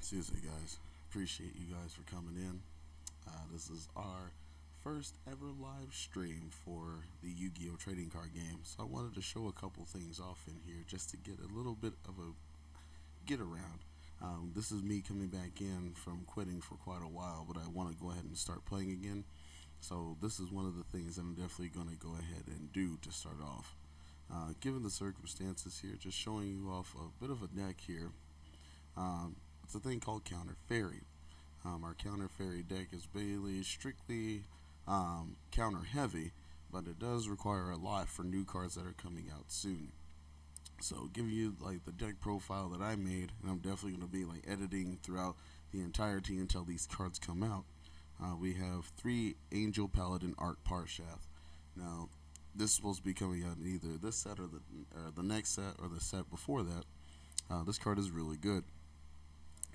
Seriously, guys, appreciate you guys for coming in. This is our first ever live stream for the Yu-Gi-Oh trading card game. So I wanted to show a couple things off in here just to get a little bit of a get around. This is me coming back in from quitting for quite a while, but I want to go ahead and start playing again. So this is one of the things that I'm definitely going to go ahead and do to start off. Given the circumstances here, just showing you off a bit of a deck here. It's a thing called Counter Fairy. Our Counter Fairy deck is basically strictly counter heavy, but it does require a lot for new cards that are coming out soon. So giving you like the deck profile that I made, and I'm definitely going to be like editing throughout the entirety until these cards come out. We have 3 Angel Paladin Arc Parshath. Now, this is supposed to be coming out in either this set or the next set or the set before that. This card is really good.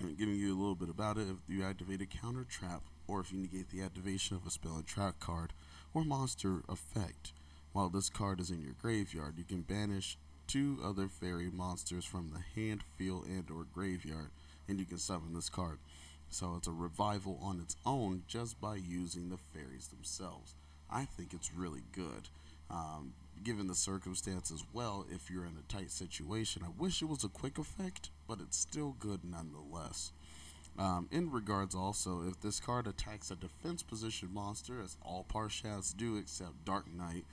And giving you a little bit about it, if you activate a counter trap, or if you negate the activation of a spell and trap card, or monster effect, while this card is in your graveyard, you can banish 2 other fairy monsters from the hand, field, and or graveyard, and you can summon this card. So it's a revival on its own just by using the fairies themselves. I think it's really good. Given the circumstance as well, if you're in a tight situation, I wish it was a quick effect, but it's still good nonetheless. In regards also, if this card attacks a defense position monster, as all Parshaths do except Dark Knight,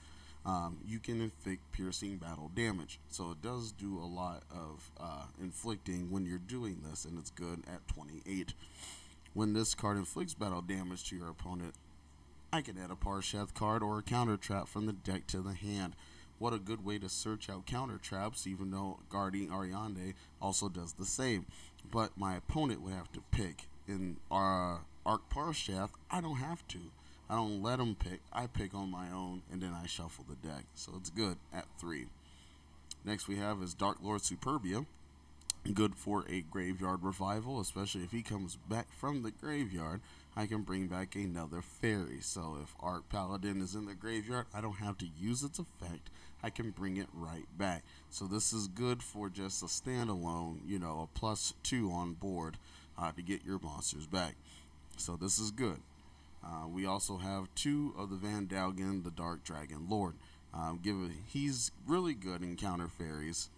you can inflict piercing battle damage. So it does do a lot of inflicting when you're doing this, and it's good at 28. When this card inflicts battle damage to your opponent, I can add a Parshath card or a counter trap from the deck to the hand. What a good way to search out counter traps, even though Guardian Ariande also does the same. But my opponent would have to pick. In our Arc Parshath, I don't have to. I don't let him pick. I pick on my own, and then I shuffle the deck. So it's good at 3. Next we have is Dark Lord Superbia. Good for a graveyard revival, especially if he comes back from the graveyard. I can bring back another fairy. So if Arc Paladin is in the graveyard, I don't have to use its effect. I can bring it right back. So this is good for just a standalone, a +2 on board to get your monsters back. So this is good. We also have 2 of the Van Dalgen, the Dark Dragon Lord. He's really good in counter fairies.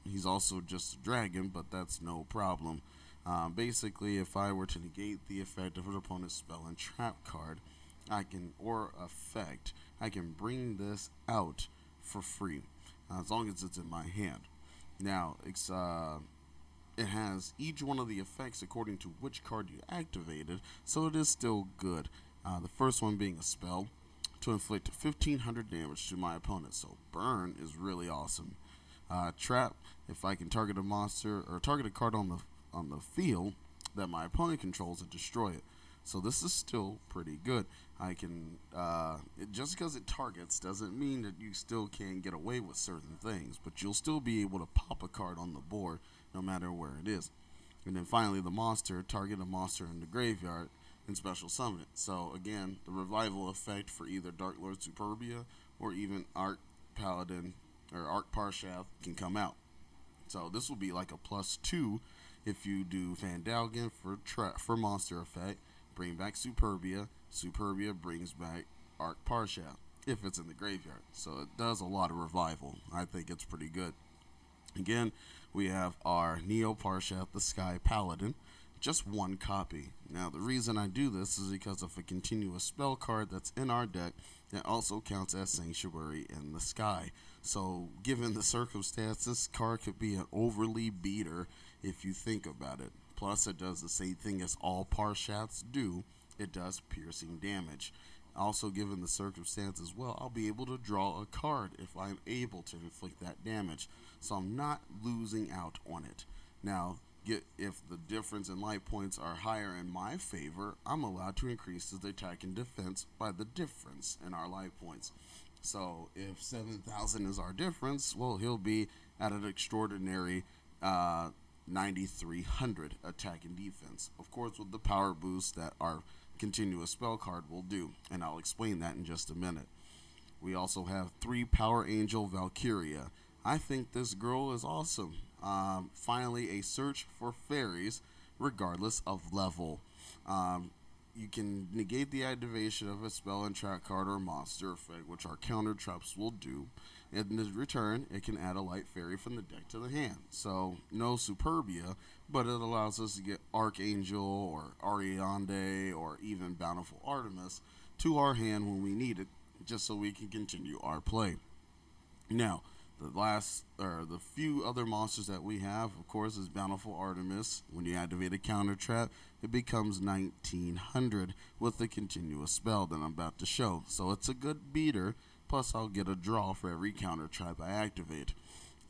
He's also just a dragon, but that's no problem. Basically, if I were to negate the effect of an opponent's spell and trap card, I can bring this out for free, as long as it's in my hand. Now, it has each one of the effects according to which card you activated, so it is still good. The first one being a spell to inflict 1500 damage to my opponent, so burn is really awesome. Trap, if I can target a monster or target a card on the field that my opponent controls and destroy it. So this is still pretty good. I can just because it targets doesn't mean that you still can't get away with certain things, but you'll still be able to pop a card on the board no matter where it is. And then finally the monster, target a monster in the graveyard and special summon it. So again, the revival effect for either Dark Lord Superbia or even Arc Paladin or Arc Parshath can come out. So this will be like a +2 if you do Van Dalgen for monster effect, bring back Superbia. Superbia brings back Arc Parshath if it's in the graveyard. So it does a lot of revival. I think it's pretty good. Again, we have our Neo Parshath, the Sky Paladin. Just 1 copy. Now the reason I do this is because of a continuous spell card that's in our deck that also counts as Sanctuary in the Sky. So given the circumstances, this card could be an overly beater if you think about it. Plus it does the same thing as all Parshaths do. It does piercing damage. Also given the circumstance as well, I'll be able to draw a card if I'm able to inflict that damage. So I'm not losing out on it. Now, if the difference in life points are higher in my favor, I'm allowed to increase his attack and defense by the difference in our life points. So if 7,000 is our difference, well, he'll be at an extraordinary 9,300 attack and defense. Of course, with the power boost that our continuous spell card will do, and I'll explain that in just a minute. We also have 3 Power Angel Valkyria. I think this girl is awesome. Finally, a search for fairies regardless of level. Um, you can negate the activation of a spell and trap card or monster effect, which our counter traps will do. In return, it can add a light fairy from the deck to the hand. So, no Superbia, but it allows us to get Archangel or Ariande or even Bountiful Artemis to our hand when we need it, just so we can continue our play. Now, the few other monsters that we have, of course, is Bountiful Artemis. When you activate a counter trap, it becomes 1900 with the continuous spell that I'm about to show. So it's a good beater. Plus, I'll get a draw for every counter trap I activate.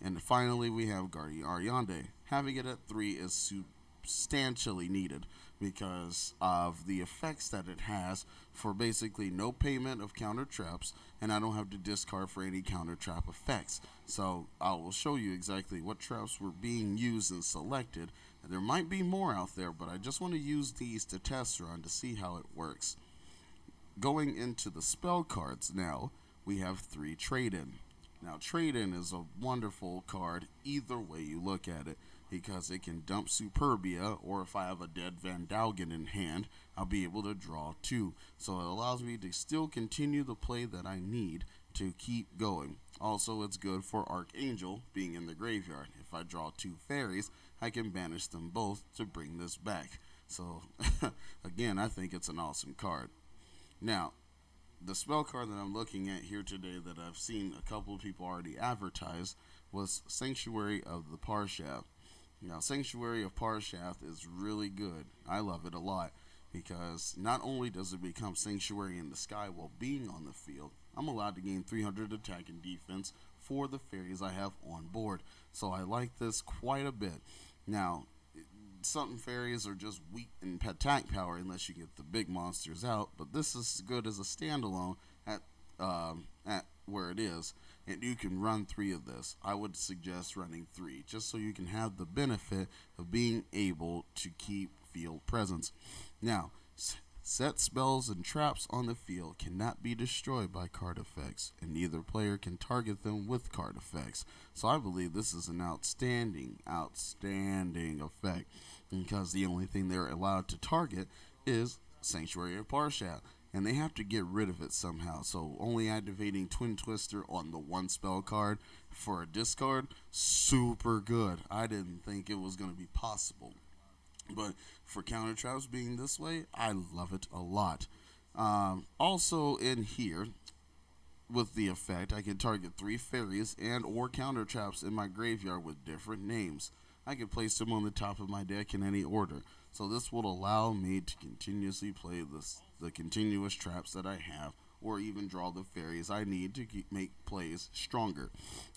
And finally, we have Guardian Ariande. Having it at 3 is substantially needed because of the effects that it has for basically no payment of counter traps, and I don't have to discard for any counter trap effects. So I will show you exactly what traps were being used and selected. And there might be more out there, but I just want to use these to test run to see how it works. Going into the spell cards now, we have 3 Trade-In. Now, Trade-In is a wonderful card either way you look at it, because it can dump Superbia, or if I have a dead Vandalgan in hand, I'll be able to draw 2. So it allows me to still continue the play that I need to keep going. Also, it's good for Archangel being in the graveyard. If I draw 2 fairies, I can banish them both to bring this back. So, again, I think it's an awesome card. Now, the spell card that I'm looking at here today that I've seen a couple of people already advertise was Sanctuary of the Parshath. Now, Sanctuary of Parshath is really good. I love it a lot because not only does it become Sanctuary in the sky while being on the field, I'm allowed to gain 300 attack and defense for the fairies I have on board. So I like this quite a bit. Now, some fairies are just weak in attack power unless you get the big monsters out, but this is good as a standalone at where it is, and you can run 3 of this. I would suggest running 3 just so you can have the benefit of being able to keep field presence. Now, set spells and traps on the field cannot be destroyed by card effects, and neither player can target them with card effects. So I believe this is an outstanding effect, because the only thing they're allowed to target is Sanctuary of Parshath, and they have to get rid of it somehow. So only activating Twin Twister on the 1 spell card for a discard, super good. I didn't think it was going to be possible. But for counter traps being this way, I love it a lot. Also in here, with the effect, I can target 3 fairies and or counter traps in my graveyard with different names. I can place them on the top of my deck in any order. So this will allow me to continuously play the continuous traps that I have, or even draw the fairies I need to make plays stronger.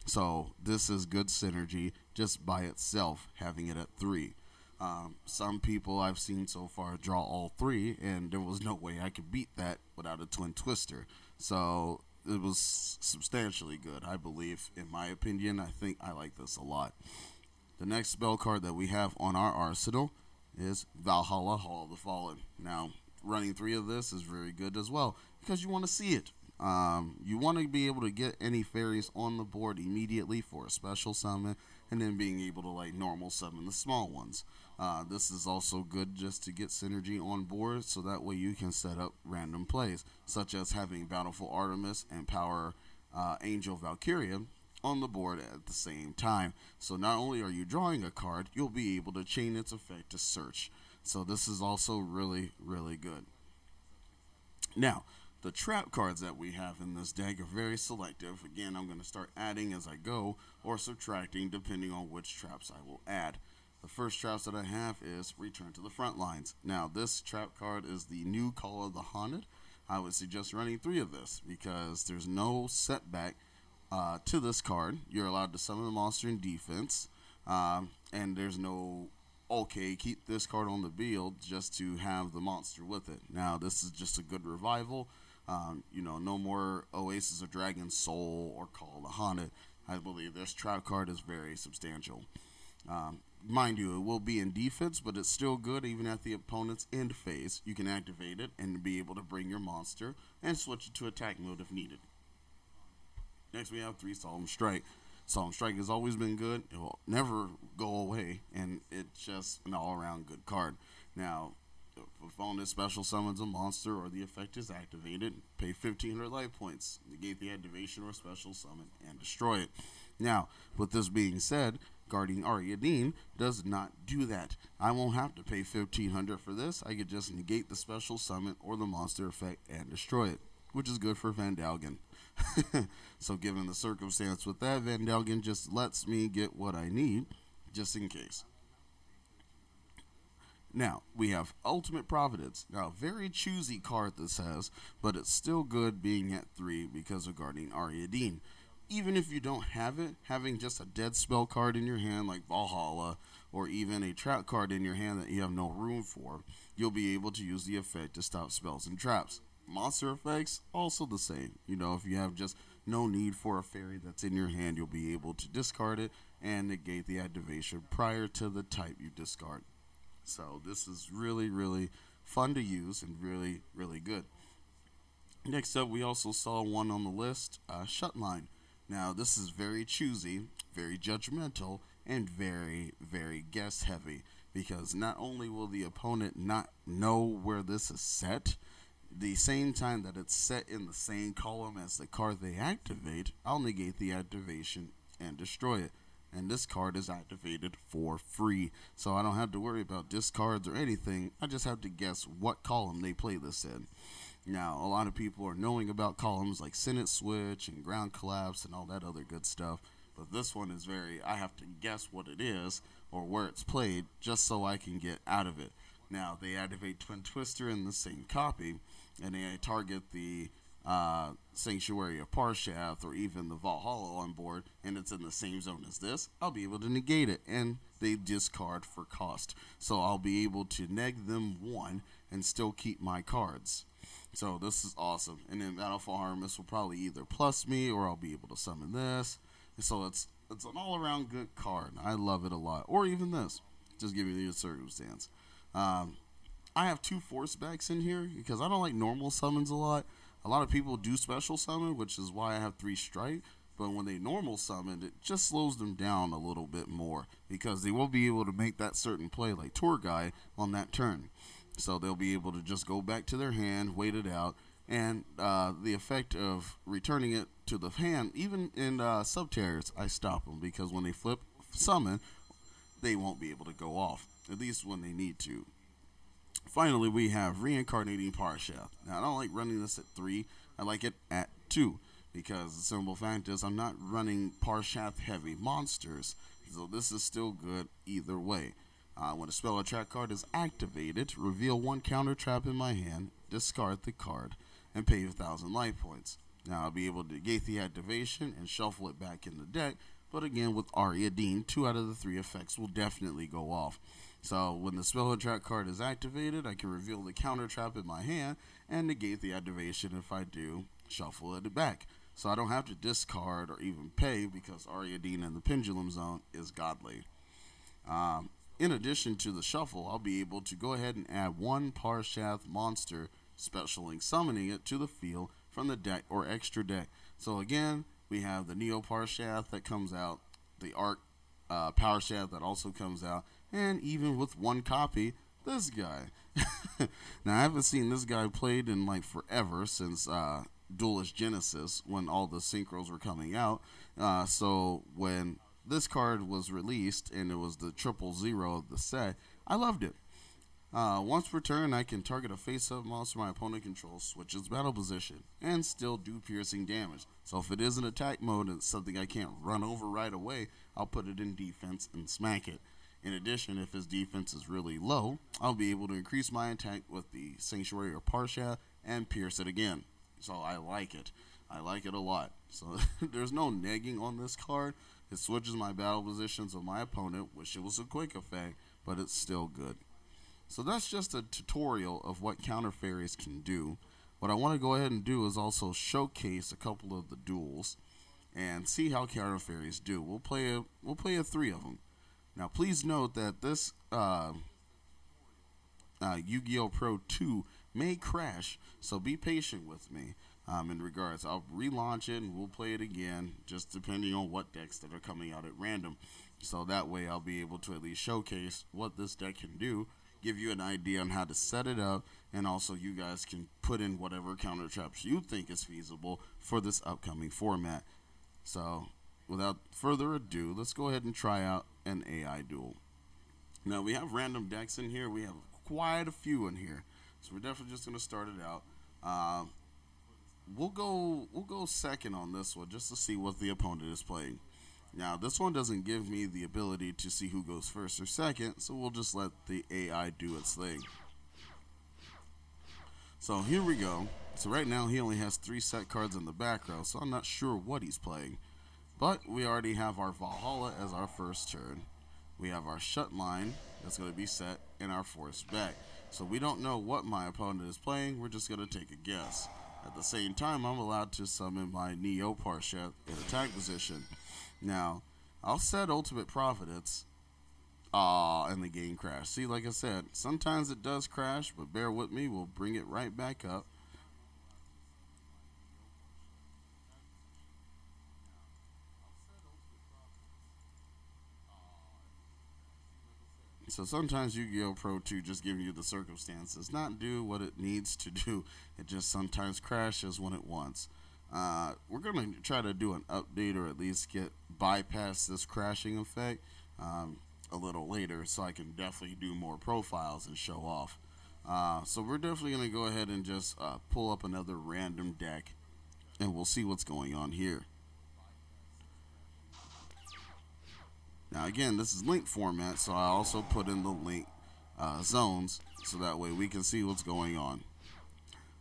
So this is good synergy just by itself, having it at 3. Some people I've seen so far draw all 3, and there was no way I could beat that without a Twin Twister. So it was substantially good, I believe. In my opinion, I think I like this a lot. The next spell card that we have on our arsenal is Valhalla, Hall of the Fallen. Now, running 3 of this is very good as well, because you want to see it. You want to be able to get any fairies on the board immediately for a special summon, and then being able to like normal summon the small ones. This is also good just to get synergy on board, so that way you can set up random plays, such as having Bountiful Artemis and Power Angel Valkyria on the board at the same time. So not only are you drawing a card, you'll be able to chain its effect to search. So this is also really, really good. Now, the trap cards that we have in this deck are very selective. Again, I'm going to start adding as I go, or subtracting depending on which traps I will add. The first traps that I have is Return to the Front Lines. Now, this trap card is the new Call of the Haunted. I would suggest running 3 of this, because there's no setback to this card. You're allowed to summon a monster in defense, and there's no, okay, keep this card on the field just to have the monster with it. Now, this is just a good revival. No more Oasis of Dragon Soul or Call of the Haunted. I believe this trap card is very substantial. Mind you, it will be in defense, but it's still good even at the opponent's end phase. You can activate it and be able to bring your monster and switch it to attack mode if needed. Next, we have 3 Solemn Strike. Song Strike has always been good. It will never go away, and it's just an all-around good card. Now, if on this special summons a monster or the effect is activated, pay 1,500 life points, negate the activation or special summon, and destroy it. Now, with this being said, Guardian Ariadne does not do that. I won't have to pay 1,500 for this. I could just negate the special summon or the monster effect and destroy it, which is good for Vandalgan. So given the circumstance with that, Vandalgan just lets me get what I need, just in case. Now, we have Ultimate Providence. Now, very choosy card this has, but it's still good being at 3 because of Guardian Ariadne. Even if you don't have it, having just a dead spell card in your hand like Valhalla, or even a trap card in your hand that you have no room for, you'll be able to use the effect to stop spells and traps. Monster effects, also the same. You know, if you have just no need for a fairy that's in your hand, you'll be able to discard it and negate the activation prior to the type you discard. So this is really, really fun to use and really, really good. Next up, we also saw one on the list, Shutline. Now, this is very choosy, very judgmental, and very, very guess heavy, because not only will the opponent not know where this is set, the same time that it's set in the same column as the card they activate, I'll negate the activation and destroy it. And this card is activated for free, so I don't have to worry about discards or anything. I just have to guess what column they play this in. Now, a lot of people are knowing about columns like Senate Switch and Ground Collapse and all that other good stuff, but this one is I have to guess what it is or where it's played just so I can get out of it. Now, they activate Twin Twister in the same copy, and they target the Sanctuary of Parshath or even the Valhalla on board, and it's in the same zone as this, I'll be able to negate it, and they discard for cost. So I'll be able to neg them 1 and still keep my cards. So this is awesome. And then Battleful Harvest will probably either plus me or I'll be able to summon this. So it's an all-around good card. I love it a lot. Or even this. Just give me the circumstance. I have 2 force backs in here because I don't like normal summons a lot. A lot of people do special summon, which is why I have 3 strike. But when they normal summon, it just slows them down a little bit more because they will be able to make that certain play like Tour Guide on that turn. So they'll be able to just go back to their hand, wait it out, and the effect of returning it to the hand, even in Subterrors, I stop them because when they flip summon, they won't be able to go off, at least when they need to. Finally, we have Reincarnating Parshath. Now, I don't like running this at 3. I like it at 2 because the simple fact is I'm not running Parshath heavy monsters, so this is still good either way. When a spell or trap card is activated, reveal 1 counter trap in my hand, discard the card, and pay 1,000 life points. Now I'll be able to negate the activation and shuffle it back in the deck, but again with Ariadne, 2 out of the 3 effects will definitely go off. So when the spell or trap card is activated, I can reveal the counter trap in my hand and negate the activation. If I do, shuffle it back. So I don't have to discard or even pay because Ariadne in the Pendulum Zone is godly. In addition to the shuffle, I'll be able to go ahead and add 1 Parshath monster, specialing summoning it to the field from the deck or extra deck. So again, we have the Neo Parshath that comes out, the Arc Powershath that also comes out, and even with 1 copy, this guy. Now, I haven't seen this guy played in like forever, since Duelist Genesis, when all the synchros were coming out. So when this card was released, and it was the 000 of the set, I loved it. Once per turn, I can target a face-up monster my opponent controls, switch its battle position, and still do piercing damage. So if it is in attack mode and it's something I can't run over right away, I'll put it in defense and smack it. In addition, if his defense is really low, I'll be able to increase my attack with the Sanctuary or Parshath and pierce it again. So I like it. I like it a lot. So there's no negging on this card. It switches my battle positions of my opponent, which it was a quick effect, but it's still good. So that's just a tutorial of what counter fairies can do. What I want to go ahead and do is also showcase a couple of the duels and see how counter fairies do. We'll play 3 of them. Now please note that this Yu-Gi-Oh! Pro 2 may crash, so be patient with me. in regards. I'll relaunch it and we'll play it again, just depending on what decks that are coming out at random. So that way I'll be able to at least showcase what this deck can do, give you an idea on how to set it up, and also you guys can put in whatever counter traps you think is feasible for this upcoming format. So without further ado, let's go ahead and try out an AI duel. Now we have random decks in here. We have quite a few in here, so we're definitely just going to start it out. We'll go second on this one just to see what the opponent is playing. Now this one doesn't give me the ability to see who goes first or second, so we'll just let the AI do its thing. So here we go. So right now he only has 3 set cards in the back row, so I'm not sure what he's playing. But we already have our Valhalla as our first turn. We have our shut line that's going to be set and our force back. So we don't know what my opponent is playing, we're just going to take a guess. At the same time, I'm allowed to summon my Neo Parsha in attack position. Now, I'll set Ultimate Providence. And the game crashed. See, like I said, sometimes it does crash, but bear with me, we'll bring it right back up. So sometimes Yu-Gi-Oh! Pro 2 just giving you the circumstances, not do what it needs to do. It just sometimes crashes when it wants. We're going to try to do an update, or at least bypass this crashing effect a little later, so I can definitely do more profiles and show off. So we're definitely going to go ahead and just pull up another random deck, and we'll see what's going on here. Now again, this is link format, so I also put in the link zones, so that way we can see what's going on.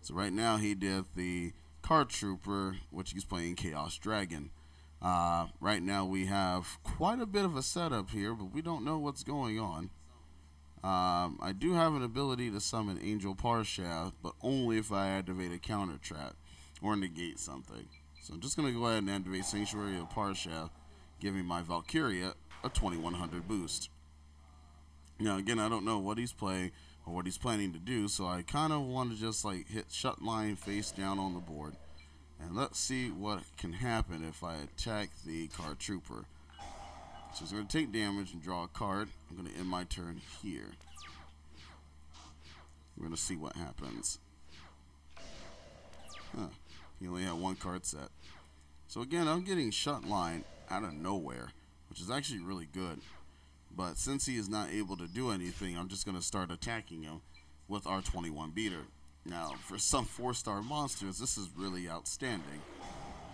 So right now he did the Card Trooper, which he's playing Chaos Dragon. Right now we have quite a bit of a setup here, but we don't know what's going on. I do have an ability to summon Angel Parsha, but only if I activate a counter trap or negate something. So I'm just going to go ahead and activate Sanctuary of Parsha, giving my Valkyria a 2100 boost. Now again, I don't know what he's playing or what he's planning to do, so I kind of want to just like hit shut line face down on the board. And let's see what can happen if I attack the Card Trooper. So he's going to take damage and draw a card. I'm going to end my turn here. We're going to see what happens. He only had 1 card set. So again, I'm getting shut line out of nowhere, which is actually really good. But since he is not able to do anything, I'm just going to start attacking him with our 21 beater. Now, for some 4-star monsters, this is really outstanding.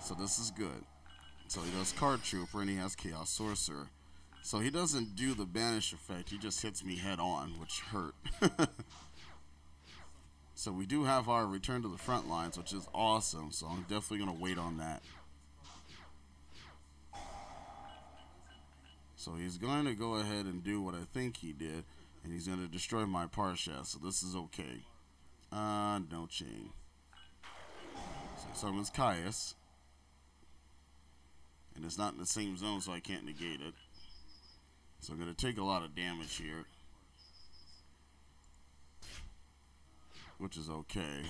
So this is good. So he does Card Trooper and he has Chaos Sorcerer. So he doesn't do the banish effect, he just hits me head on, which hurt. So we do have our return to the front lines, which is awesome. So I'm definitely going to wait on that. So he's going to go ahead and do what I think he did, and he's going to destroy my Parsha, so this is okay. No chain. So he summons Caius, and it's not in the same zone, so I can't negate it. So I'm going to take a lot of damage here, which is okay.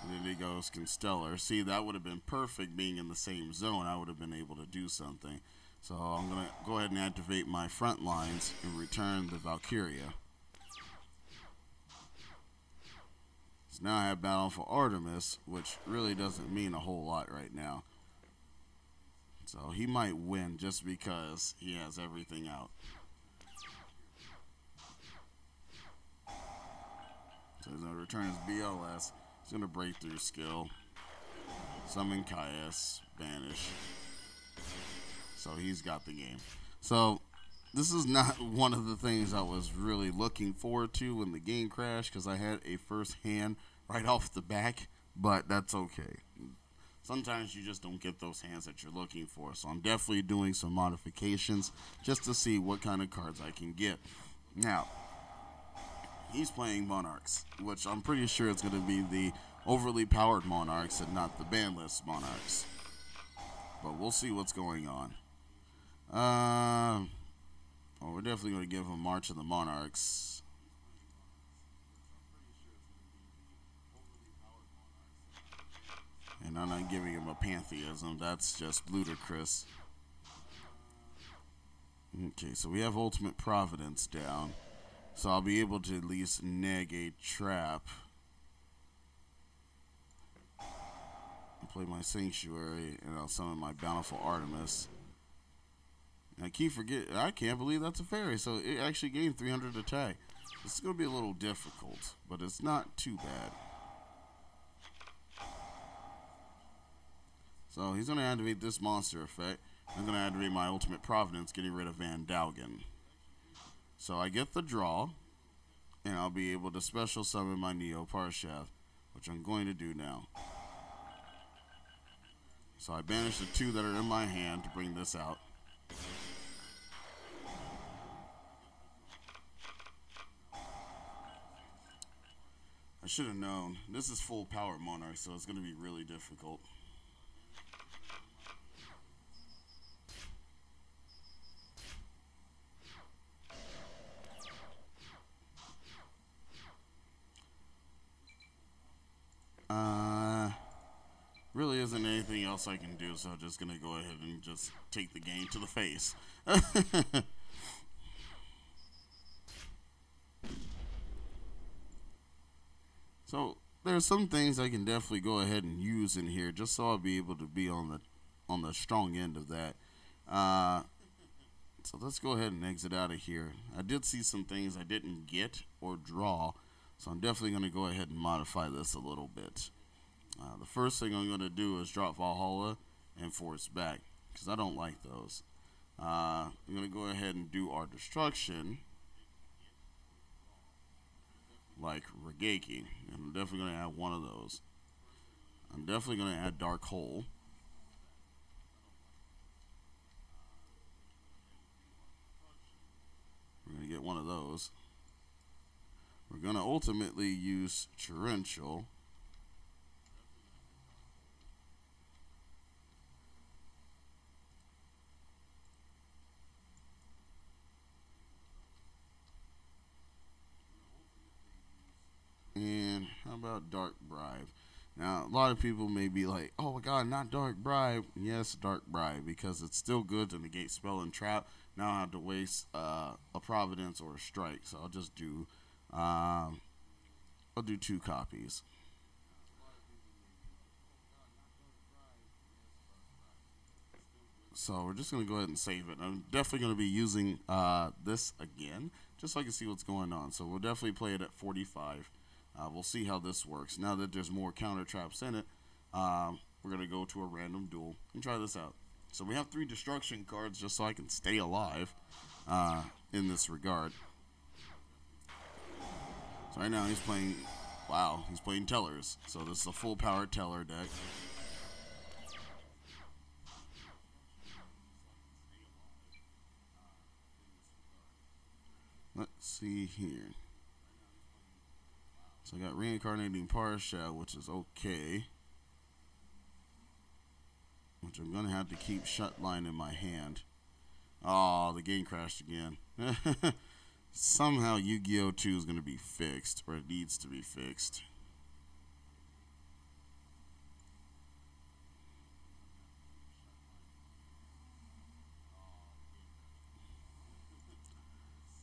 And then he goes Constellar. See, that would have been perfect being in the same zone. I would have been able to do something. So I'm going to go ahead and activate my front lines and return the Valkyria. So now I have Battle for Artemis, which really doesn't mean a whole lot right now. So he might win just because he has everything out. So he's going to return his BLS. He's going to Breakthrough skill. Summon Caius. Banish. So he's got the game. So this is not one of the things I was really looking forward to when the game crashed, because I had a first hand right off the back, but that's okay. Sometimes you just don't get those hands that you're looking for. So I'm definitely doing some modifications just to see what kind of cards I can get. Now, he's playing Monarchs, which I'm pretty sure it's going to be the overly powered Monarchs and not the bandless Monarchs. But we'll see what's going on. Well, we're definitely going to give him March of the Monarchs. And I'm not giving him a pantheism. That's just ludicrous. Okay, so we have Ultimate Providence down. So I'll be able to at least neg a trap. I'll play my Sanctuary, and I'll summon my Bountiful Artemis. And I can't believe that's a fairy. So it actually gained 300 attack. This is going to be a little difficult, but it's not too bad. So he's going to activate this monster effect. I'm going to activate my Ultimate Providence, getting rid of Van Dalgen. So I get the draw, and I'll be able to special summon my Neo Parshath, which I'm going to do now. So I banish the 2 that are in my hand to bring this out. I should have known. This is full power Monarch, so it's going to be really difficult. Really isn't anything else I can do, so I'm just going to go ahead and just take the game to the face. So there's some things I can definitely go ahead and use in here, just so I'll be able to be on the strong end of that. So let's go ahead and exit out of here. I did see some things I didn't get or draw, so I'm definitely going to go ahead and modify this a little bit. The first thing I'm going to do is drop Valhalla and Force back, because I don't like those. I'm going to go ahead and do our destruction, like Regeki, and I'm definitely going to add one of those. I'm definitely going to add Dark Hole. We're going to get one of those. We're going to ultimately use Torrential. And how about Dark Bribe? Now, a lot of people may be like, oh my god, not Dark Bribe. Yes, Dark Bribe, because it's still good to negate spell and trap. Now I have to waste a Providence or a Strike, so I'll just do, I'll do 2 copies. So we're just going to go ahead and save it. I'm definitely going to be using this again, just so I can see what's going on. So we'll definitely play it at 45. We'll see how this works. Now that there's more counter traps in it, we're going to go to a random duel and try this out. So we have 3 destruction cards just so I can stay alive in this regard. So right now he's playing, wow, he's playing Tellers. So this is a full power Teller deck. Let's see here. So I got Reincarnating Parshath, which is okay. Which I'm going to have to keep Shutline in my hand. Oh, the game crashed again. Somehow Yu-Gi-Oh! 2 is going to be fixed, or it needs to be fixed.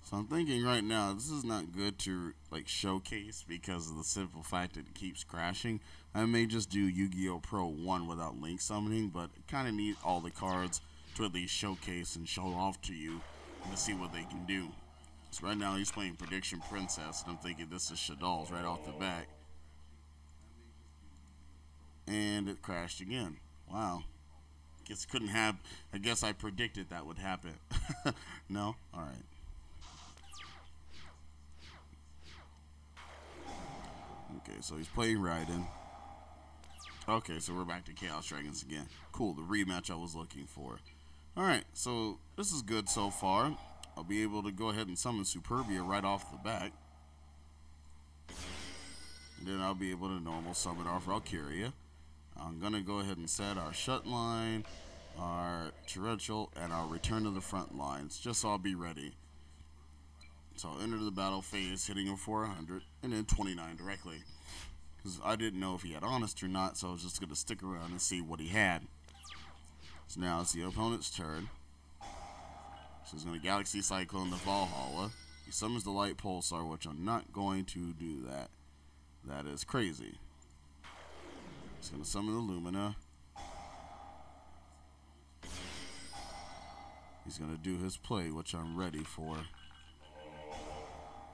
So I'm thinking right now, this is not good to like showcase because of the simple fact that it keeps crashing. I may just do Yu-Gi-Oh! Pro 1 without link summoning, but I kind of need all the cards to at least showcase and show off to you and to see what they can do. So right now he's playing Prediction Princess, and I'm thinking this is Shadal's right off the bat. And it crashed again. Wow. I guess I predicted that would happen. No? Alright. Okay, so he's playing Raiden. Okay, so we're back to Chaos Dragons again. Cool, the rematch I was looking for. Alright, so this is good so far. I'll be able to go ahead and summon Superbia right off the bat. And then I'll be able to normal summon our Valkyria. I'm going to go ahead and set our Shut Line, our Torrential, and our Return to the Front Lines, just so I'll be ready. So I'll enter the battle phase, hitting him for 100, and then 29 directly. 'cause I didn't know if he had Honest or not, so I was just going to stick around and see what he had. So now it's the opponent's turn. So he's going to Galaxy Cyclone the Valhalla. He summons the Light Pulsar, which I'm not going to do that. That is crazy. He's going to summon the Lumina. He's going to do his play, which I'm ready for.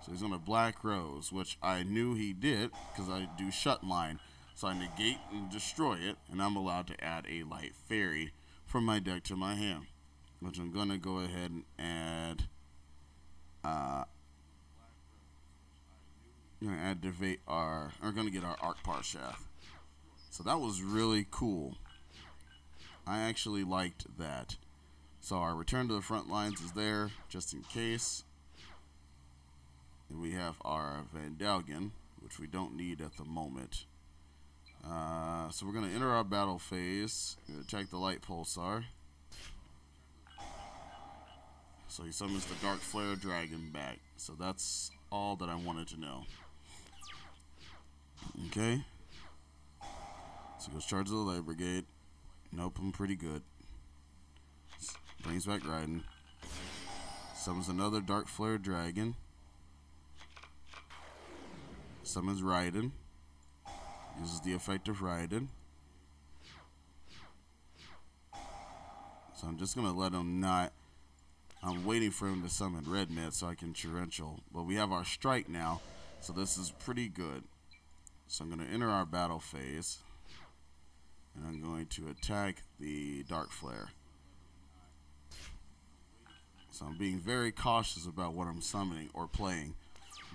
So he's going to Black Rose, which I knew he did because I do Shut Mine. So I negate and destroy it, and I'm allowed to add a Light Fairy from my deck to my hand, which I'm going to go ahead and add. I'm going to activate going to get our Arc Parshath. So that was really cool. I actually liked that. So our Return to the Front Lines is there, just in case. And we have our Vandalgan, which we don't need at the moment. So we're going to enter our battle phase, attack the Light Pulsar. So he summons the Dark Flare Dragon back. So that's all that I wanted to know. Okay. So he goes charge of the Light Brigade. Nope, I'm pretty good. Brings back Raiden. Summons another Dark Flare Dragon. Summons Raiden. Uses the effect of Raiden. So I'm just going to let him not. I'm waiting for him to summon Red Mid so I can torrential. But we have our strike now, so this is pretty good. So I'm going to enter our battle phase. And I'm going to attack the Dark Flare. So I'm being very cautious about what I'm summoning or playing.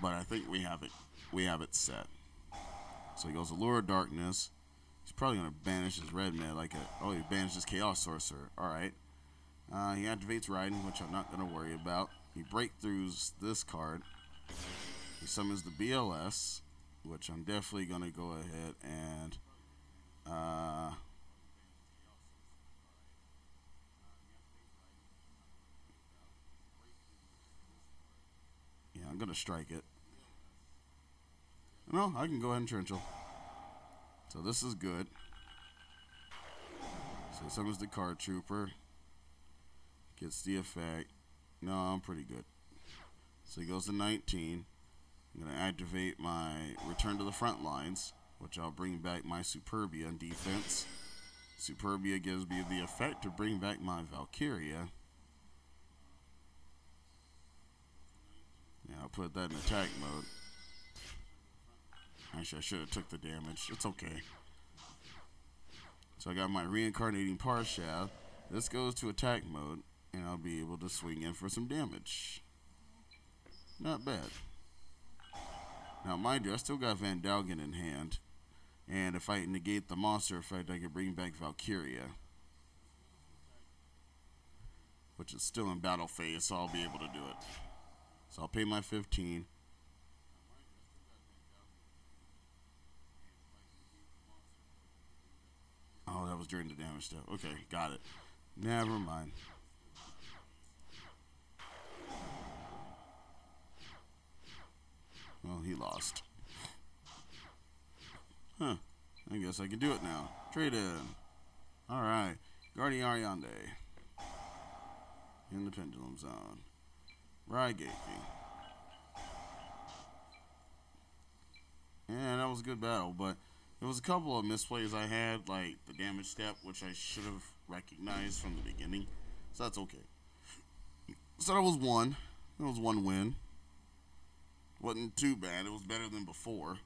But I think we have it set. So he goes Allure of Darkness. He's probably going to banish his Red Mid like a... Oh, he banished his Chaos Sorcerer. Alright. He activates Raiden, which I'm not going to worry about. He breakthroughs this card. He summons the BLS, which I'm definitely going to go ahead and... yeah, I'm going to strike it. No, I can go ahead and torrential. So this is good. So he summons the Card Trooper. Gets the effect. No, I'm pretty good. So he goes to 19. I'm going to activate my Return to the Front Lines, which I'll bring back my Superbia in defense. Superbia gives me the effect to bring back my Valkyria. Yeah, I'll put that in attack mode. Actually, I should have took the damage. It's okay. So I got my Reincarnating Parshath. This goes to attack mode, and I'll be able to swing in for some damage. Not bad. Now, mind you, I still got Vandalgan in hand. And if I negate the monster effect, I can bring back Valkyria. Which is still in battle phase, so I'll be able to do it. So I'll pay my 15. Oh, that was during the damage step. Okay, got it. Never mind. Well, he lost. Huh. I guess I can do it now. Trade in. Alright. Guardian Ariande. In the Pendulum Zone. Raigeki. Yeah, that was a good battle, but there was a couple of misplays I had, like the damage step, which I should have recognized from the beginning. So that's okay. So that was one. That was one win. Wasn't too bad. It was better than before.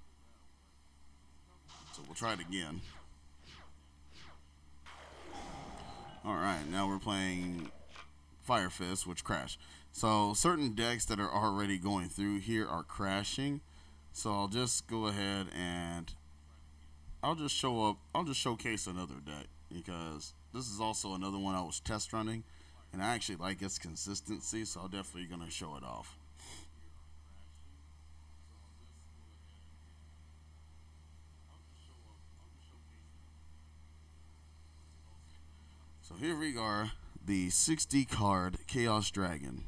So we'll try it again. Alright, now we're playing Fire Fist, which crashed. So certain decks that are already going through here are crashing. So I'll just go ahead and I'll just showcase another deck, because this is also another one I was test running, and I actually like its consistency, so I'm definitely going to show it off. So here we are, the 60 card Chaos Dragon.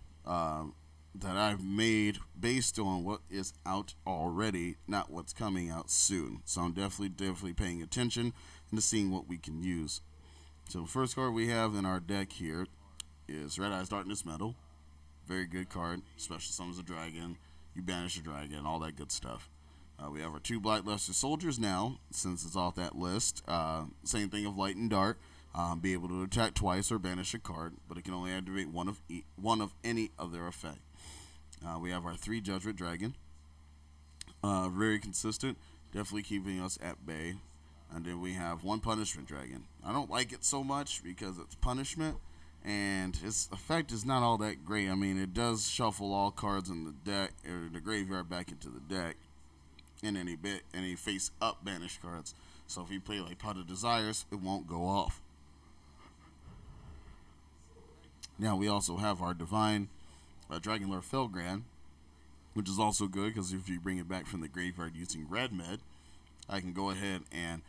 that I've made based on what is out already, not what's coming out soon. So I'm definitely paying attention and seeing what we can use. So the first card we have in our deck here is Red Eyes Darkness Metal. Very good card. Special summons a dragon. You banish a dragon, all that good stuff. We have our 2 Black Luster Soldiers now, since it's off that list. Same thing of Light and Dark. Be able to attack twice or banish a card, but it can only activate one of any of their effect. We have our 3 Judgment Dragon. Very consistent, definitely keeping us at bay. And then we have 1 Punishment Dragon. I don't like it so much because it's punishment, and its effect is not all that great. I mean, it does shuffle all cards in the deck or the graveyard back into the deck in any face-up banished cards. So if you play like Pot of Desires, it won't go off. Now we also have our Divine Dragon Lord Felgrand, which is also good because if you bring it back from the graveyard using Red Med, I can go ahead and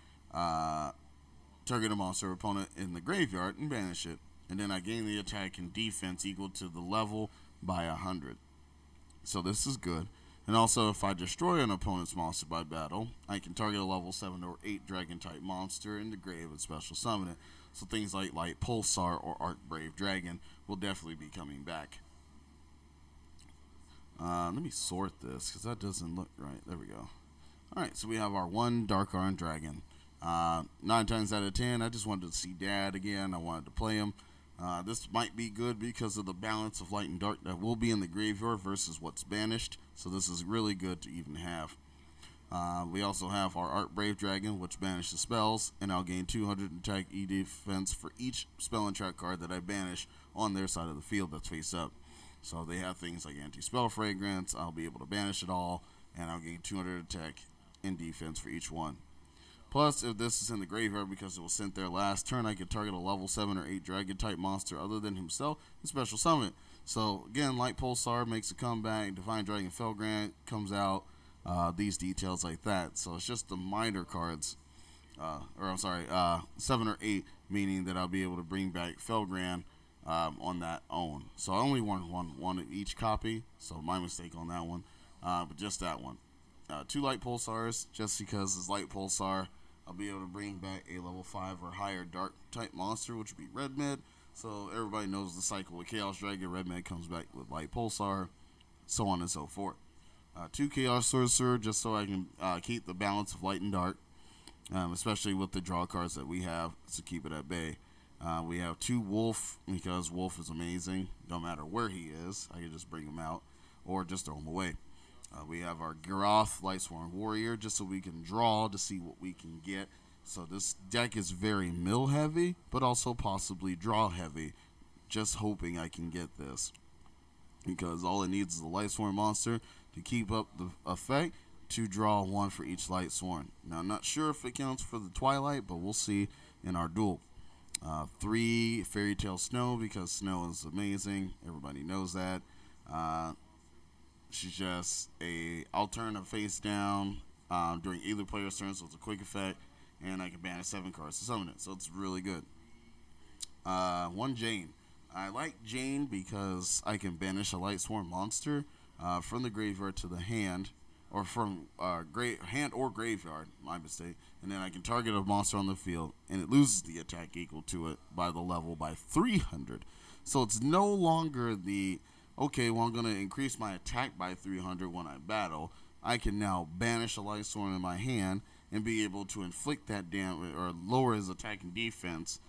target a monster or opponent in the graveyard and banish it, and then I gain the attack and defense equal to the level by 100. So this is good. And also, if I destroy an opponent's monster by battle, I can target a level 7 or 8 dragon type monster in the grave and special summon it. So things like Pulsar or Archbrave Dragon will definitely be coming back. Let me sort this because that doesn't look right. There we go. Alright, so we have our 1 Dark Iron Dragon. 9 times out of 10, I just wanted to see Dad again. I wanted to play him. This might be good because of the balance of light and dark that will be in the graveyard versus what's banished. So this is really good to even have. We also have our Archbrave Dragon, which banishes spells, and I'll gain 200 attack E defense for each spell and trap card that I banish on their side of the field that's face up. So they have things like Anti-Spell Fragrance. I'll be able to banish it all, and I'll gain 200 attack and defense for each one. Plus, if this is in the graveyard because it was sent there last turn, I can target a level 7 or 8 dragon type monster other than himself and special summon it. So again, Light Pulsar makes a comeback, Divine Dragon Felgrand comes out, these details like that. So it's just the minor cards, 7 or 8, meaning that I'll be able to bring back Felgrand on that own. So I only want one of each copy, so my mistake on that one, but just that one. 2 Light Pulsars, just because it's Light Pulsar, I'll be able to bring back a level 5 or higher dark type monster, which would be Red Med. So everybody knows the cycle with Chaos Dragon. Red Med comes back with Light Pulsar, so on and so forth. 2 Chaos Sorcerer, just so I can keep the balance of light and dark, especially with the draw cards that we have to keep it at bay. We have 2 Wolf, because Wolf is amazing. No matter where he is, I can just bring him out or just throw him away. We have our Giroth Lightsworn Warrior, just so we can draw to see what we can get. So this deck is very mill heavy, but also possibly draw heavy. Just hoping I can get this, because all it needs is a Lightsworn monster to keep up the effect to draw 1 for each Lightsworn. Now I'm not sure if it counts for the Twilight, but we'll see in our duel. 3 Fairy Tale Snow, because Snow is amazing. Everybody knows that. She's just I'll turn her face down during either player's turn, so it's a quick effect, and I can banish 7 cards to summon it, so it's really good. 1 Jane. I like Jane because I can banish a Lightsworn monster from the graveyard to the hand, or from hand or graveyard, my mistake, and then I can target a monster on the field, and it loses the attack equal to it by the level by 300. So it's no longer the okay, well, I'm going to increase my attack by 300 when I battle. I can now banish a Lightsworn in my hand and be able to inflict that damage or lower his attack and defense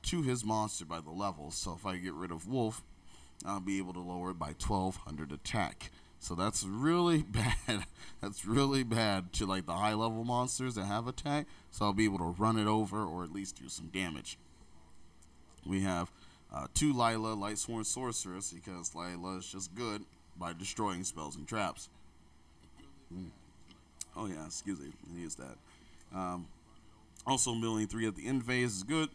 to his monster by the level. So if I get rid of Wolf, I'll be able to lower it by 1200 attack. So that's really bad. That's really bad to like the high level monsters that have attack. So I'll be able to run it over or at least do some damage. We have 2 Lila Lightsworn Sorceress, because Lila is just good by destroying spells and traps. Oh yeah, excuse me, I use that. Also milling 3 at the end phase is good,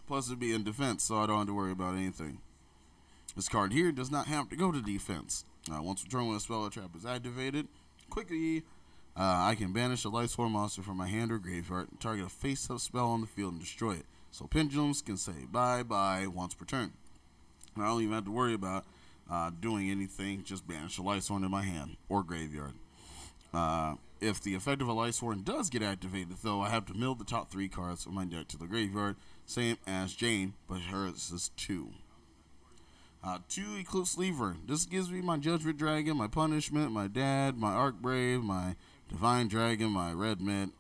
plus it'd be in defense, so I don't have to worry about anything. This card here does not have to go to defense. Once per turn when a spell or trap is activated, quickly I can banish a Lightsworn monster from my hand or graveyard and target a face-up spell on the field and destroy it. So Pendulums can say bye-bye once per turn. I don't even have to worry about doing anything, just banish a Lightsworn in my hand or graveyard. If the effect of a Lightsworn does get activated, though, I have to mill the top 3 cards of my deck to the graveyard, same as Jane, but hers is 2. 2 Eclipse Lever. This gives me my Judgment Dragon, my Punishment, my Dad, my Archbrave, my Divine Dragon, my Red Mint,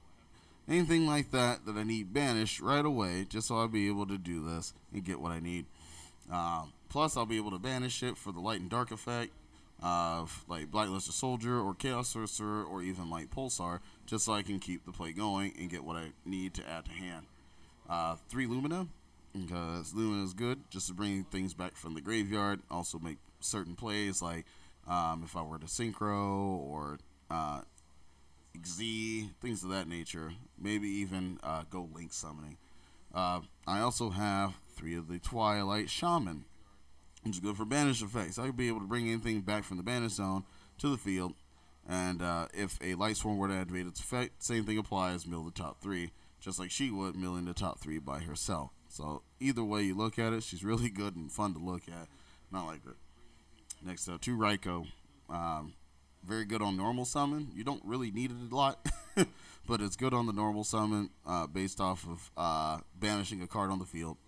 anything like that I need banished right away, just so I'll be able to do this and get what I need. Plus, I'll be able to banish it for the Light and Dark effect of like Blackluster Soldier or Chaos Sorcerer or even Light Pulsar, just so I can keep the play going and get what I need to add to hand. 3 Lumina, because Lumina is good just to bring things back from the graveyard. Also make certain plays like if I were to Synchro or Z, things of that nature. Maybe even go Link Summoning. I also have 3 of the Twilight Shaman, which is good for banish effects. I could be able to bring anything back from the banish zone to the field, and if a Lightsworn were to activate its effect, same thing applies, mill the top 3, just like she would, milling the top 3 by herself. So either way you look at it, she's really good and fun to look at. Not like her. Next up, 2 Raikou. Very good on normal summon. You don't really need it a lot, but it's good on the normal summon based off of banishing a card on the field.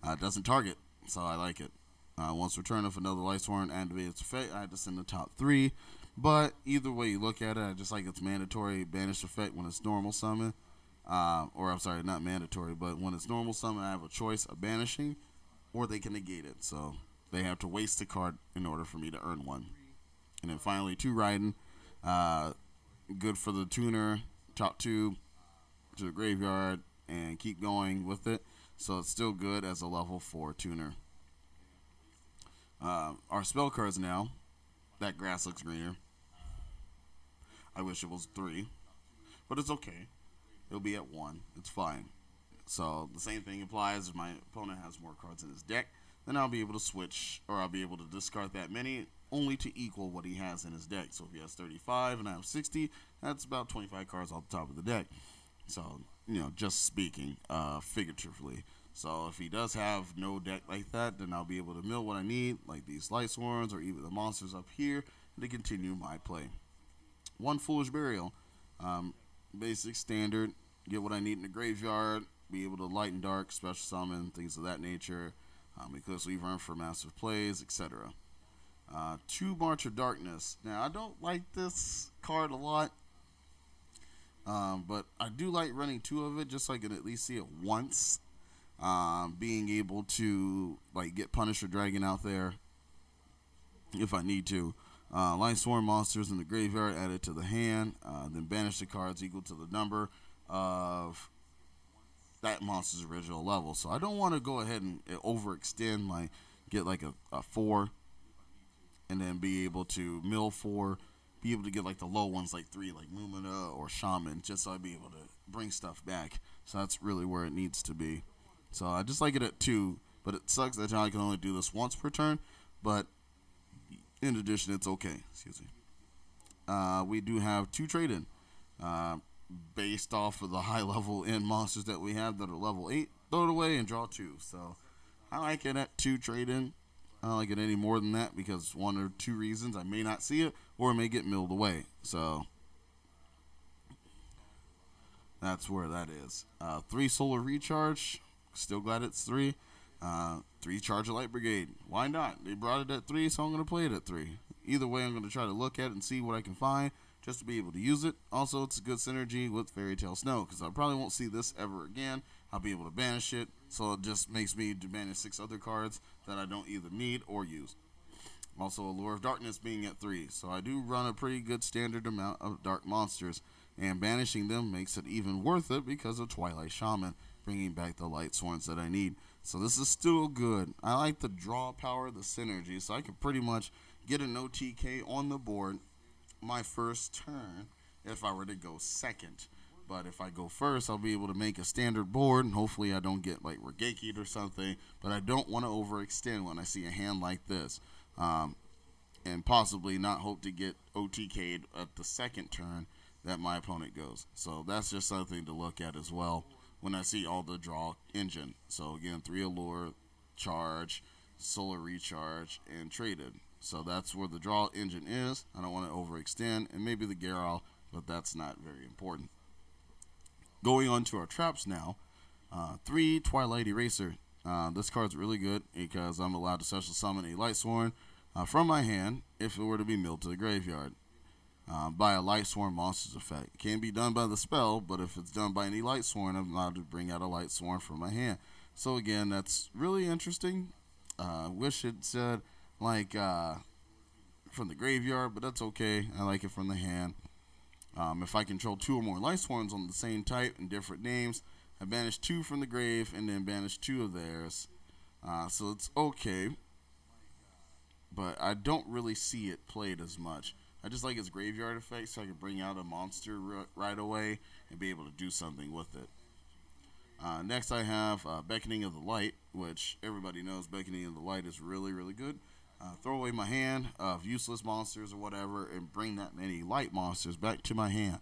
It doesn't target, so I like it. Once returned, if another Lightsworn activates its effect, I had to send the top 3. But either way you look at it, I just like its mandatory banish effect when it's normal summon. Or I'm sorry, not mandatory, but when it's normal summon, I have a choice of banishing, or they can negate it. So they have to waste the card in order for me to earn one. And then finally, 2 Raiden. Good for the tuner, top 2 to the graveyard, and keep going with it. So it's still good as a level 4 tuner. Our spell cards now. That grass looks greener. I wish it was 3, but it's okay. It'll be at 1. It's fine. So the same thing applies if my opponent has more cards in his deck. Then I'll be able to switch, or I'll be able to discard that many, only to equal what he has in his deck. So if he has 35 and I have 60, that's about 25 cards off the top of the deck. So, you know, just speaking figuratively. So if he does have no deck like that, then I'll be able to mill what I need, like these Lightsworns or even the monsters up here, to continue my play. 1 Foolish Burial. Basic, standard, get what I need in the graveyard, be able to Light and Dark, special summon, things of that nature. Eclipse Lever for massive plays, etc. 2 March of Darkness. Now, I don't like this card a lot, but I do like running 2 of it just so I can at least see it once. Being able to like get Punisher Dragon out there if I need to. Lightsworn monsters in the graveyard added to the hand, then banish the cards equal to the number of that monster's original level. So I don't want to go ahead and overextend, like get like a 4 and then be able to mill 4, be able to get like the low ones like 3, like Lumina or Shaman, just so I'd be able to bring stuff back. So that's really where it needs to be. So I just like it at 2, but it sucks that I can only do this once per turn, but in addition, it's okay. Excuse me. We do have 2 trade-in. Based off of the high level end monsters that we have that are level 8, throw it away and draw 2. So I like it at 2 trade-in. I don't like it any more than that because 1 or 2 reasons. I may not see it or it may get milled away. So that's where that is. 3 Solar Recharge. Still glad it's 3. 3 Charge of Light Brigade. Why not? They brought it at 3, so I'm going to play it at 3. Either way, I'm going to try to look at it and see what I can find just to be able to use it. Also, it's a good synergy with Fairy Tail Snow because I probably won't see this ever again. I'll be able to banish it, so it just makes me to banish 6 other cards that I don't either need or use. Also, Allure of Darkness being at 3, so I do run a pretty good standard amount of dark monsters, and banishing them makes it even worth it because of Twilight Shaman, bringing back the Lightsworns that I need. So this is still good. I like the draw power, the synergy, so I can pretty much get an OTK on the board my first turn if I were to go second. But if I go first, I'll be able to make a standard board, and hopefully I don't get like Regeki'd or something, but I don't want to overextend when I see a hand like this. And possibly not hope to get OTK'd at the second turn that my opponent goes. So that's just something to look at as well when I see all the draw engine. So again, 3 Allure, Charge, Solar Recharge, and traded. So that's where the draw engine is. I don't want to overextend, and maybe the Garol, but that's not very important. Going on to our traps now. 3 Twilight Eraser. This card's really good because I'm allowed to special summon a Lightsworn from my hand if it were to be milled to the graveyard by a Lightsworn monster's effect. It can be done by the spell, but if it's done by any Lightsworn, I'm allowed to bring out a Lightsworn from my hand. So again, that's really interesting. Wish it said like from the graveyard, but that's okay. I like it from the hand. If I control 2 or more Lightsworns on the same type and different names, I banish 2 from the grave and then banish 2 of theirs. So it's okay, but I don't really see it played as much. I just like its graveyard effect, so I can bring out a monster right away and be able to do something with it. Next I have Beckoning of the Light, which everybody knows Beckoning of the Light is really, really good. Throw away my hand of useless monsters or whatever and bring that many light monsters back to my hand.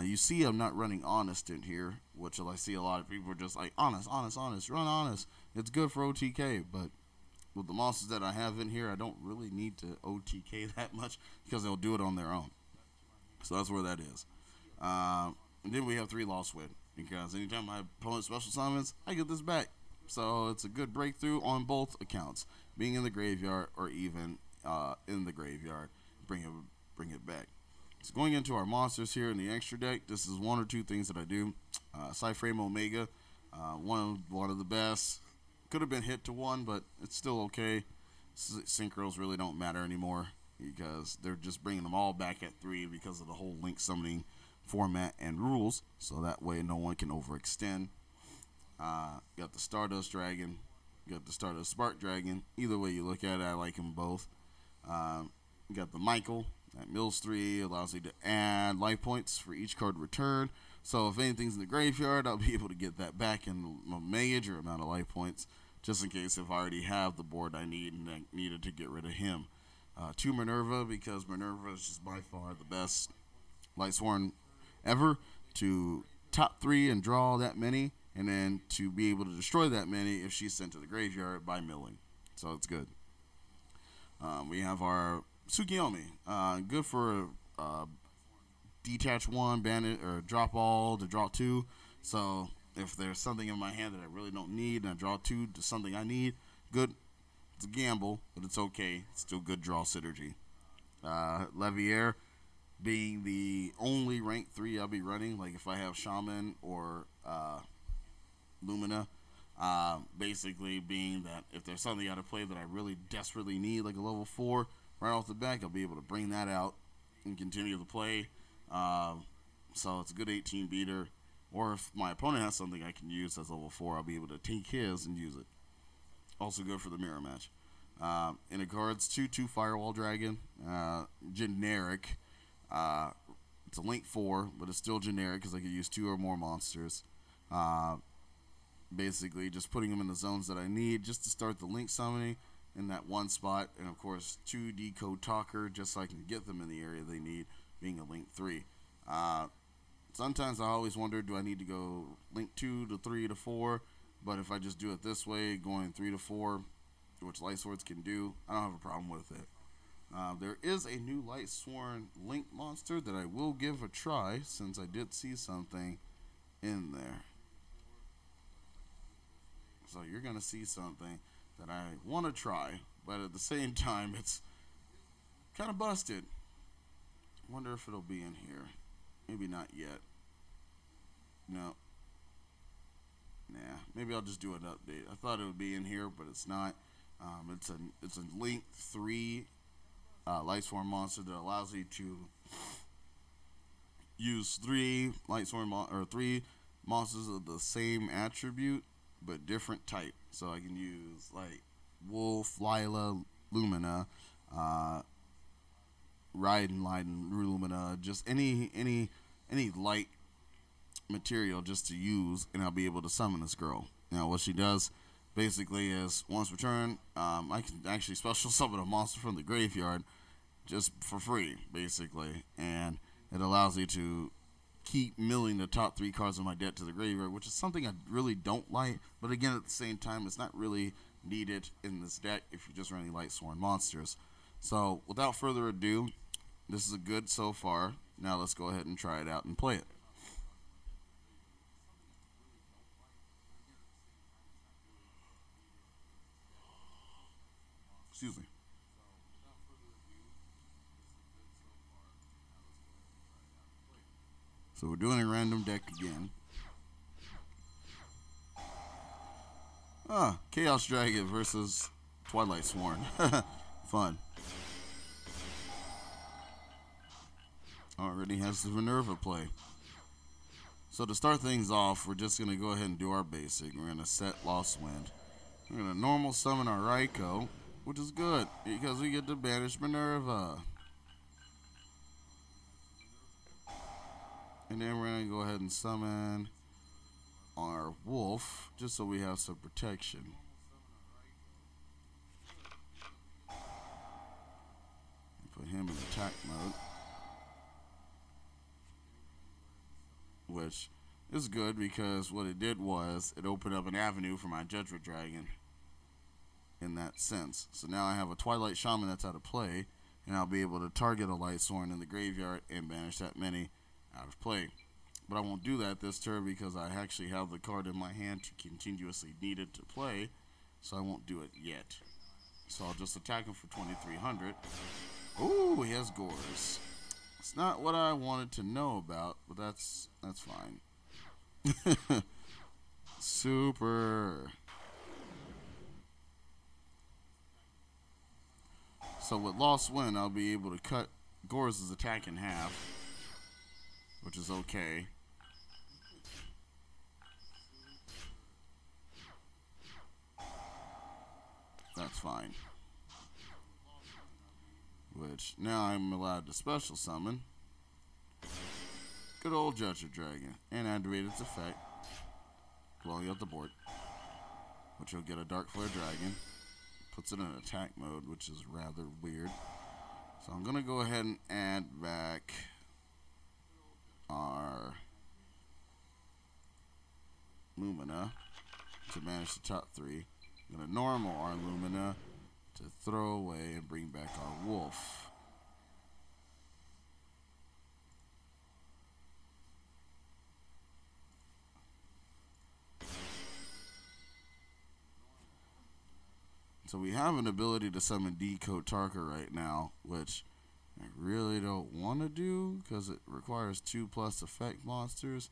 You see I'm not running Honest in here, which I see a lot of people are just like, Honest, run Honest. It's good for OTK, but with the monsters that I have in here, I don't really need to OTK that much because they'll do it on their own. So that's where that is. And then we have 3 Lost Wind, because anytime my opponent special summons, I get this back. So it's a good breakthrough on both accounts, being in the graveyard or even in the graveyard, bring it back. So going into our monsters here in the extra deck, this is 1 or 2 things that I do. Cyframe Omega, one of the best. Could have been hit to 1, but it's still okay. Synchros really don't matter anymore because they're just bringing them all back at 3 because of the whole link summoning format and rules. So that way no one can overextend. Got the Stardust Dragon, got the Stardust Spark Dragon. Either way you look at it, I like them both. Got the Michael. That mills 3, allows you to add life points for each card returned. So if anything's in the graveyard, I'll be able to get that back in a major amount of life points, just in case if I already have the board I need and I needed to get rid of him. 2 Minerva, because Minerva is just by far the best Lightsworn ever, to top 3 and draw that many, and then to be able to destroy that many if she's sent to the graveyard by milling. So it's good. We have our Tsukiyomi, good for detach 1, banish, or drop all to draw 2. So if there's something in my hand that I really don't need and I draw 2 to something I need, good. It's a gamble, but it's okay. It's still good draw synergy. Levier being the only rank 3 I'll be running, like if I have Shaman or Lumina, basically being that if there's something out of play that I really desperately need, like a level 4, right off the back, I'll be able to bring that out and continue the play. So it's a good 18 beater. Or if my opponent has something I can use as level 4, I'll be able to take his and use it. Also good for the mirror match. In regards to 2 Firewall Dragon, generic. It's a link 4, but it's still generic because I could use 2 or more monsters. Basically just putting them in the zones that I need just to start the link summoning in that one spot, and of course 2 Decode Talker just so I can get them in the area they need, being a link 3. Sometimes I always wonder, do I need to go link 2 to 3 to 4, but if I just do it this way, going 3 to 4, which Light Swords can do, I don't have a problem with it. There is a new Lightsworn link monster that I will give a try, since I did see something in there. So you're going to see something that I want to try, but at the same time it's kind of busted. Wonder if it'll be in here. Maybe not yet. No. Nah, maybe I'll just do an update. I thought it would be in here, but it's not. It's a link 3 Lightsworn monster that allows you to use 3 Lightsworn 3 monsters of the same attribute but different type. So I can use like Wolf, Lila, Lumina, Raiden, Lumina, just any light material just to use, and I'll be able to summon this girl. Now what she does basically is once returned, I can actually special summon a monster from the graveyard just for free, basically, and it allows you to keep milling the top 3 cards of my deck to the graveyard, which is something I really don't like, but again, at the same time, it's not really needed in this deck if you're just running light sworn monsters. So without further ado, this is a good so far. Now let's go ahead and try it out and play it. Excuse me. So we're doing a random deck again. Chaos Dragon versus Twilight Sworn. Fun. Already has the Minerva play. So to start things off, we're just going to go ahead and do our basic. We're going to set Lost Wind. We're going to normal summon our Raikou, which is good because we get to banish Minerva. And then we're going to go ahead and summon our Wolf, just so we have some protection. Put him in attack mode, which is good because what it did was it opened up an avenue for my Judgment Dragon in that sense. So now I have a Twilight Shaman that's out of play, and I'll be able to target a Light Sworn in the graveyard and banish that many out of play. But I won't do that this turn because I actually have the card in my hand to continuously need it to play, so I won't do it yet. So I'll just attack him for 2,300. Ooh, he has Gores. It's not what I wanted to know about, but that's fine. Super. So with Lost Wind, I'll be able to cut Gores' attack in half, which is okay. That's fine. Which now I'm allowed to special summon good old Judgment Dragon and activate its effect, blowing up the board, which will get a Dark Flare Dragon. Puts it in attack mode, which is rather weird. So I'm gonna go ahead and add back our Lumina to manage the top three. I'm gonna normal our Lumina to throw away and bring back our Wolf. So we have an ability to summon Decode Tarka right now, which I really don't want to do because it requires 2+ effect monsters.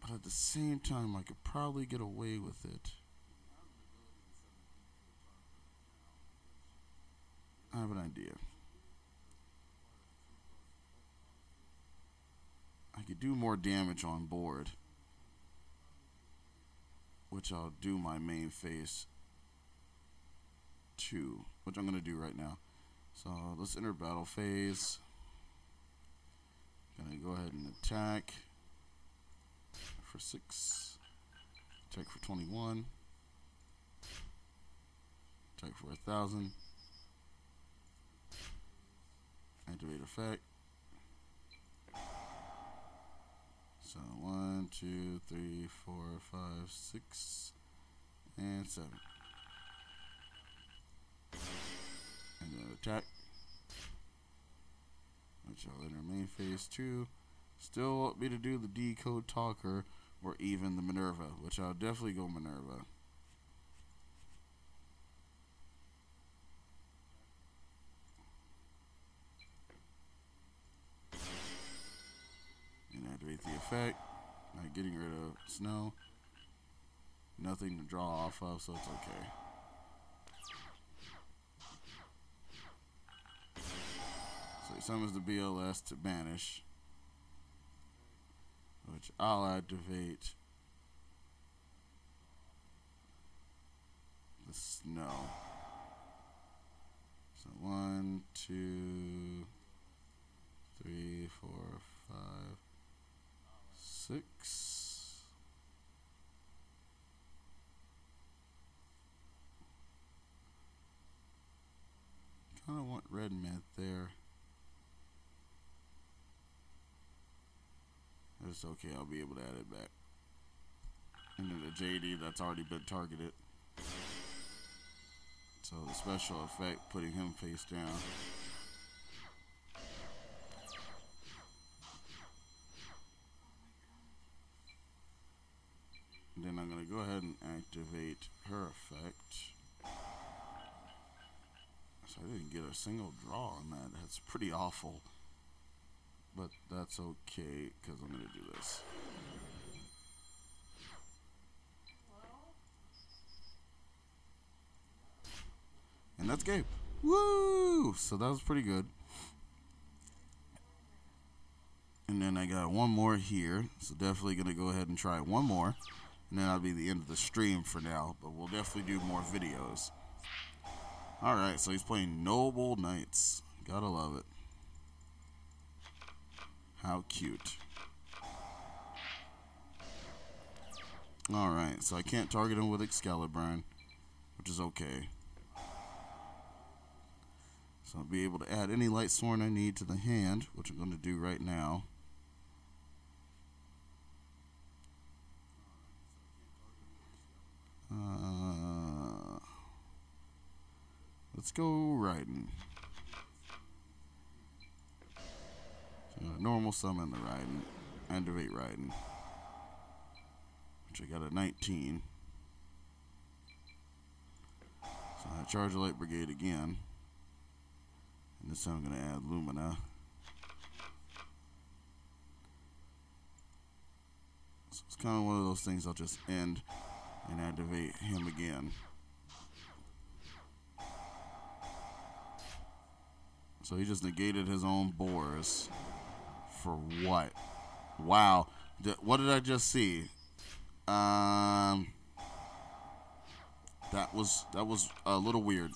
But at the same time, I could probably get away with it. I have an idea. I could do more damage on board, which I'll do my main phase 2, which I'm going to do right now. So let's enter battle phase. Gonna go ahead and attack for 6, attack for 21, attack for 1,000, activate effect. So 1, 2, 3, 4, 5, 6, and 7. And then attack. Which I'll enter main phase 2. Still want me to do the Decode Talker or even the Minerva, which I'll definitely go Minerva. And activate the effect. Not getting rid of snow. Nothing to draw off of, so it's okay. So he summons the BLS to banish, which I'll activate the snow. So 1, 2, 3, 4, 5, 6. Kind of want red mint there. It's okay, I'll be able to add it back. And then the JD that's already been targeted. So the special effect, putting him face down. And then I'm going to go ahead and activate her effect. So I didn't get a single draw on that. That's pretty awful. But that's okay, because I'm going to do this. And that's game. Woo! So that was pretty good. And then I got one more here. So definitely going to go ahead and try one more. And then that'll be the end of the stream for now. But we'll definitely do more videos. Alright, so he's playing Noble Knights. Gotta love it. How cute. Alright, so I can't target him with Excalibur, which is okay. So I'll be able to add any light sworn I need to the hand, which I'm going to do right now. Let's go Raiden. So normal summon the Raiden. Activate Raiden. Which I got a 19. So I charge the Light Brigade again. And this time I'm going to add Lumina. So it's kind of one of those things I'll just end and activate him again. So he just negated his own boars. For what? Wow. What did I just see? That was a little weird.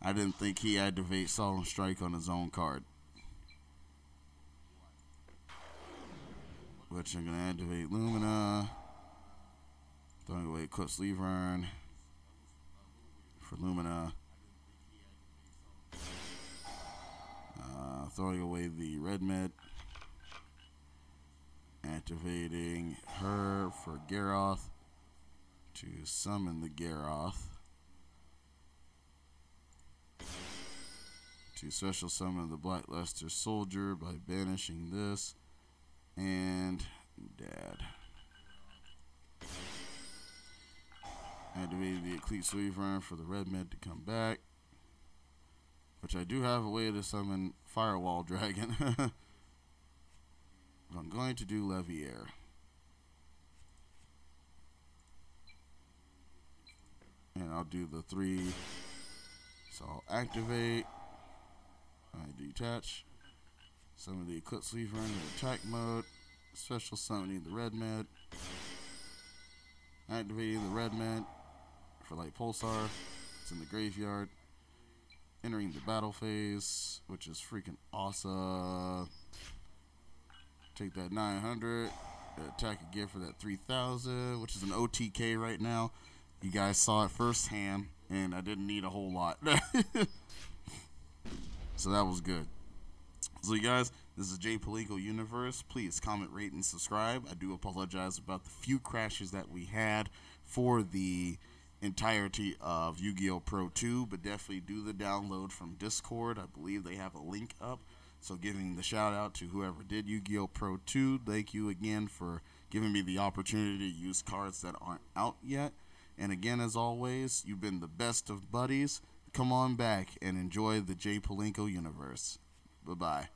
I didn't think he activated Solemn Strike on his own card. Which I'm going to activate Lumina. Throwing away Eclipse Levern for Lumina. Throwing away the Red Med. Activating her for Garroth to summon the Garroth. To special summon the Black Luster Soldier by banishing this. And Dad. Activating the Eclipse Weaver for the Red Med to come back. Which I do have a way to summon Firewall Dragon. I'm going to do Leviair. And I'll do the 3. So I'll activate. I detach. Summon the Eclipse Weaver in attack mode. Special summoning the Red Med. Activating the Red Med for Light Pulsar. It's in the graveyard. Entering the battle phase, which is freaking awesome. Take that 900. Attack again for that 3000, which is an OTK right now. You guys saw it firsthand, and I didn't need a whole lot. So that was good. So you guys, this is J Palinko Universe. Please comment, rate, and subscribe. I do apologize about the few crashes that we had for the entirety of Yu-Gi-Oh! Pro 2, but definitely do the download from Discord. I believe they have a link up. So giving the shout out to whoever did Yu-Gi-Oh! Pro 2. Thank you again for giving me the opportunity to use cards that aren't out yet. And again, as always, you've been the best of buddies. Come on back and enjoy the J Palinko Universe. Bye-bye.